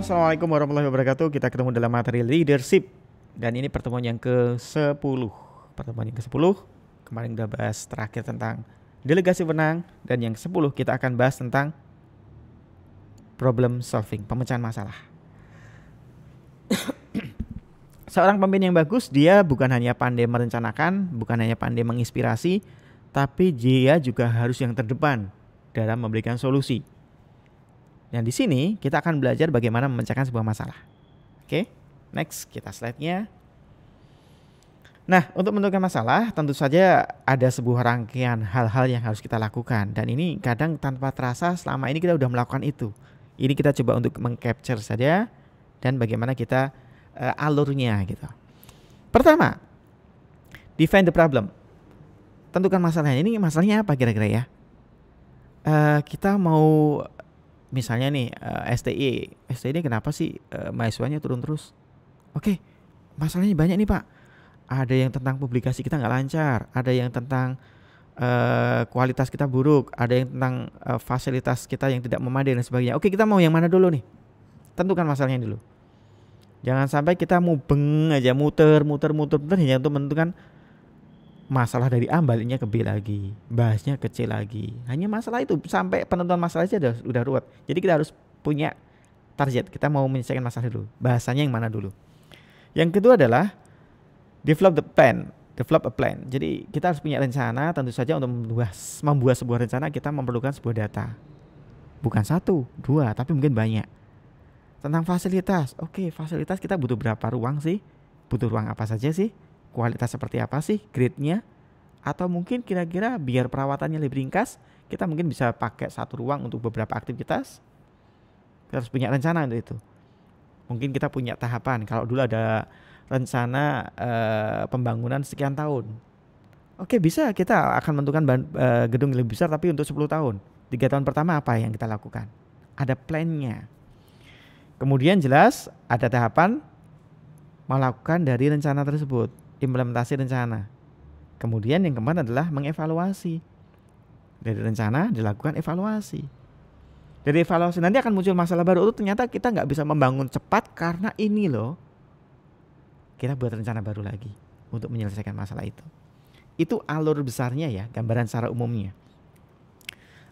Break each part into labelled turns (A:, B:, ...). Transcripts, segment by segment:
A: Halo, Assalamualaikum warahmatullahi wabarakatuh. Kita ketemu dalam materi leadership. Dan ini pertemuan yang ke-10. Pertemuan yang ke-10. Kemarin udah bahas terakhir tentang delegasi wenang. Dan yang ke-10 kita akan bahas tentang problem solving, pemecahan masalah. Seorang pemimpin yang bagus, dia bukan hanya pandai merencanakan, bukan hanya pandai menginspirasi, tapi dia juga harus yang terdepan dalam memberikan solusi. Dan di sini kita akan belajar bagaimana memecahkan sebuah masalah. Oke, next kita slide-nya. Nah, untuk menentukan masalah tentu saja ada sebuah rangkaian hal-hal yang harus kita lakukan. Dan ini kadang tanpa terasa selama ini kita udah melakukan itu. Ini kita coba untuk meng-capture saja dan bagaimana kita alurnya gitu. Pertama, define the problem. Tentukan masalahnya. Ini masalahnya apa kira-kira ya? Kita mau misalnya nih STI kenapa sih mahasiswanya turun terus? Oke, masalahnya banyak nih Pak. Ada yang tentang publikasi kita nggak lancar, ada yang tentang kualitas kita buruk, ada yang tentang fasilitas kita yang tidak memadai dan sebagainya. Oke, kita mau yang mana dulu nih? Tentukan masalahnya dulu. Jangan sampai kita mubeng aja muter hanya untuk menentukan masalah dari A baliknya ke B lagi, bahasnya ke C lagi. Hanya masalah itu sampai penentuan masalah aja udah ruwet. Jadi kita harus punya target. Kita mau menyelesaikan masalah dulu. Bahasanya yang mana dulu. Yang kedua adalah develop a plan. Jadi kita harus punya rencana. Tentu saja untuk membuat sebuah rencana kita memerlukan sebuah data. Bukan 1, 2, tapi mungkin banyak. Tentang fasilitas. Oke, fasilitas kita butuh berapa ruang sih? Butuh ruang apa saja sih? Kualitas seperti apa sih grade-nya? Atau mungkin kira-kira biar perawatannya lebih ringkas, kita mungkin bisa pakai satu ruang untuk beberapa aktivitas. Kita harus punya rencana untuk itu. Mungkin kita punya tahapan. Kalau dulu ada rencana pembangunan sekian tahun. Oke, bisa kita akan menentukan gedung lebih besar tapi untuk 10 tahun. 3 tahun pertama apa yang kita lakukan? Ada plan-nya. Kemudian jelas ada tahapan melakukan dari rencana tersebut. Implementasi rencana. Kemudian yang keempat adalah mengevaluasi. Dari rencana dilakukan evaluasi. Dari evaluasi nanti akan muncul masalah baru. Ternyata kita nggak bisa membangun cepat karena ini loh. Kita buat rencana baru lagi untuk menyelesaikan masalah itu. Itu alur besarnya ya, gambaran secara umumnya.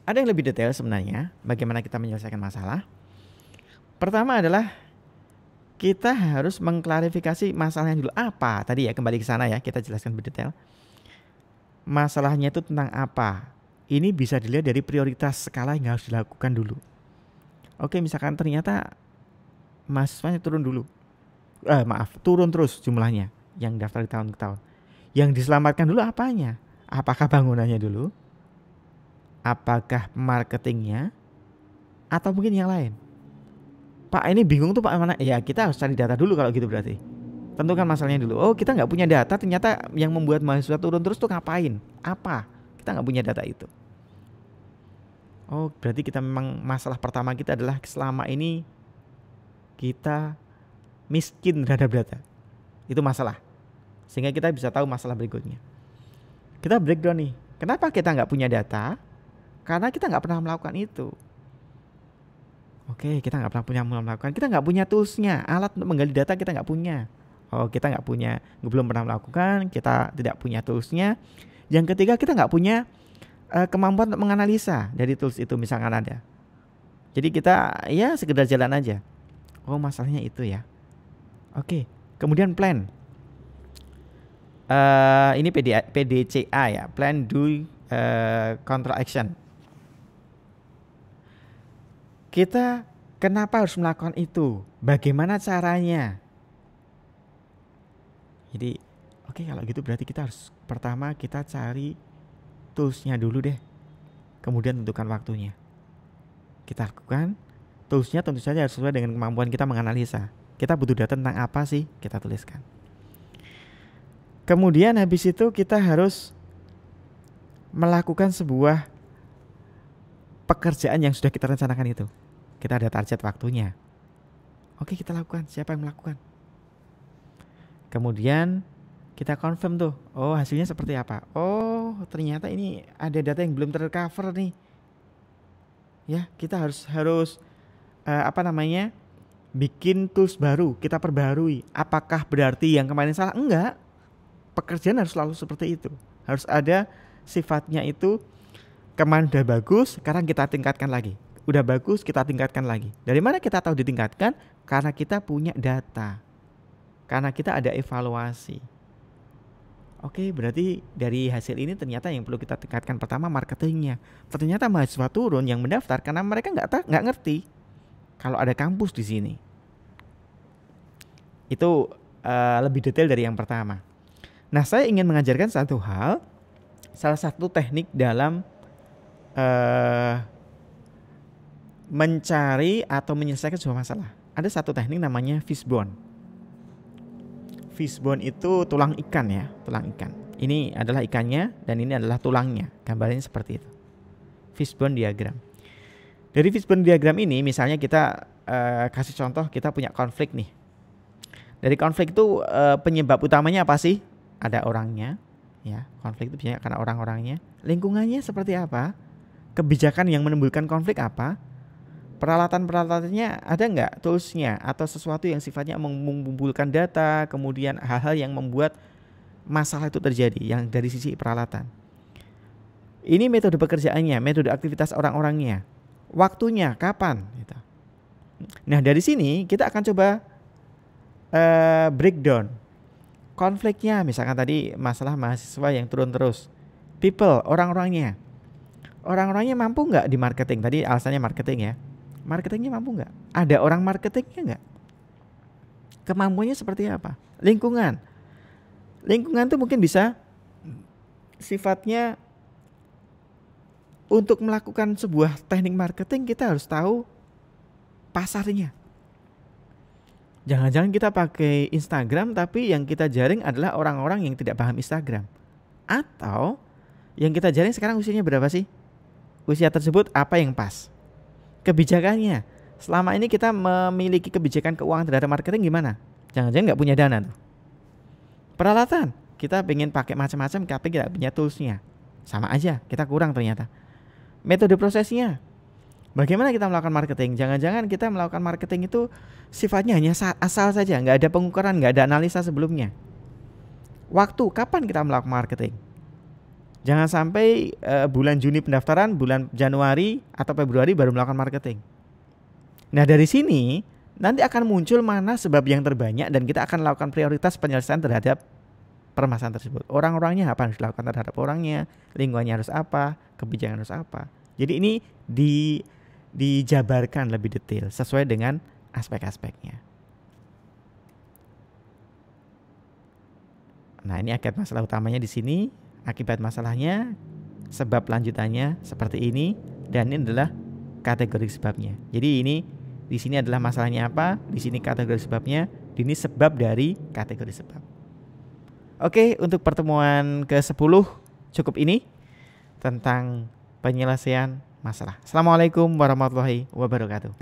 A: Ada yang lebih detail sebenarnya bagaimana kita menyelesaikan masalah. Pertama adalah kita harus mengklarifikasi masalahnya dulu. Apa? Tadi ya kembali ke sana ya, kita jelaskan lebih detail. Masalahnya itu tentang apa? Ini bisa dilihat dari prioritas skala yang harus dilakukan dulu. Oke, misalkan ternyata mahasiswanya turun dulu. Turun terus jumlahnya yang daftar di tahun ke tahun. Yang diselamatkan dulu apanya? Apakah bangunannya dulu? Apakah marketingnya? Atau mungkin yang lain? Pak ini bingung tuh Pak mana? Ya kita harus cari data dulu kalau gitu berarti. Tentukan masalahnya dulu. Oh kita nggak punya data, ternyata yang membuat mahasiswa turun terus tuh ngapain? Apa? Kita nggak punya data itu. Oh berarti kita memang masalah pertama kita adalah selama ini kita miskin terhadap data. Itu masalah. Sehingga kita bisa tahu masalah berikutnya. Kita breakdown nih. Kenapa kita nggak punya data? Karena kita nggak pernah melakukan itu. Oke, kita nggak pernah melakukan. Kita nggak punya toolsnya, alat untuk menggali data kita nggak punya. Oh, kita nggak punya, belum pernah melakukan. Kita tidak punya toolsnya. Yang ketiga, kita nggak punya kemampuan untuk menganalisa dari tools itu misalkan ada. Jadi kita ya sekedar jalan aja. Oh, masalahnya itu ya. Oke, kemudian plan. Ini PDCA ya, plan do control action. Kita kenapa harus melakukan itu? Bagaimana caranya? Jadi, oke, kalau gitu berarti kita harus pertama kita cari toolsnya dulu deh. Kemudian tentukan waktunya. Kita lakukan. Toolsnya tentu saja harus sesuai dengan kemampuan kita menganalisa. Kita butuh data tentang apa sih? Kita tuliskan. Kemudian habis itu kita harus melakukan sebuah pekerjaan yang sudah kita rencanakan itu. Kita ada target waktunya. Oke, kita lakukan. Siapa yang melakukan? Kemudian kita confirm tuh. Oh, hasilnya seperti apa? Oh, ternyata ini ada data yang belum tercover nih. Ya, kita harus bikin tools baru, kita perbarui. Apakah berarti yang kemarin salah? Enggak. Pekerjaan harus selalu seperti itu. Harus ada sifatnya itu, kemarin udah bagus, sekarang kita tingkatkan lagi. Udah bagus, kita tingkatkan lagi. Dari mana kita tahu ditingkatkan? Karena kita punya data. Karena kita ada evaluasi. Oke, berarti dari hasil ini ternyata yang perlu kita tingkatkan pertama marketingnya. Ternyata mahasiswa turun yang mendaftar karena mereka nggak ngerti kalau ada kampus di sini. Itu lebih detail dari yang pertama. Nah, saya ingin mengajarkan satu hal, salah satu teknik dalam mencari atau menyelesaikan sebuah masalah. Ada satu teknik namanya fishbone. Fishbone itu tulang ikan ya, tulang ikan. Ini adalah ikannya dan ini adalah tulangnya. Gambarnya seperti itu. Fishbone diagram. Dari fishbone diagram ini misalnya kita kasih contoh, kita punya konflik nih. Dari konflik itu penyebab utamanya apa sih? Ada orangnya, ya. Konflik itu biasanya karena orang-orangnya. Lingkungannya seperti apa? Kebijakan yang menimbulkan konflik apa? Peralatan-peralatannya ada nggak, toolsnya atau sesuatu yang sifatnya mengumpulkan data, kemudian hal-hal yang membuat masalah itu terjadi yang dari sisi peralatan. Ini metode pekerjaannya, metode aktivitas orang-orangnya, waktunya kapan gitu. Nah, dari sini kita akan coba breakdown konfliknya. Misalkan tadi masalah mahasiswa yang turun terus, people, orang-orangnya mampu nggak di marketing? Tadi alasannya marketing ya. Marketingnya mampu nggak? Ada orang marketingnya nggak? Kemampuannya seperti apa? Lingkungan itu mungkin bisa sifatnya untuk melakukan sebuah teknik marketing kita harus tahu pasarnya. Jangan-jangan kita pakai Instagram tapi yang kita jaring adalah orang-orang yang tidak paham Instagram. Atau yang kita jaring sekarang usianya berapa sih? Usia tersebut apa yang pas? Kebijakannya, selama ini kita memiliki kebijakan keuangan terhadap marketing gimana? Jangan-jangan nggak punya dana tuh. Peralatan, kita pengen pakai macam-macam tapi tidak punya toolsnya. Sama aja, kita kurang ternyata. Metode prosesnya, bagaimana kita melakukan marketing? Jangan-jangan kita melakukan marketing itu sifatnya hanya asal saja, nggak ada pengukuran, nggak ada analisa sebelumnya. Waktu, kapan kita melakukan marketing? Jangan sampai bulan Juni pendaftaran, bulan Januari atau Februari baru melakukan marketing. Nah, dari sini nanti akan muncul mana sebab yang terbanyak dan kita akan lakukan prioritas penyelesaian terhadap permasalahan tersebut. Orang-orangnya apa yang harus dilakukan terhadap orangnya, lingkungannya harus apa, kebijakan harus apa. Jadi ini dijabarkan lebih detail sesuai dengan aspek-aspeknya. Nah, ini akibat masalah utamanya di sini. Akibat masalahnya, sebab lanjutannya seperti ini, dan ini adalah kategori sebabnya. Jadi ini di sini adalah masalahnya apa, di sini kategori sebabnya, ini sebab dari kategori sebab. Oke, untuk pertemuan ke-10 cukup ini tentang penyelesaian masalah. Assalamualaikum warahmatullahi wabarakatuh.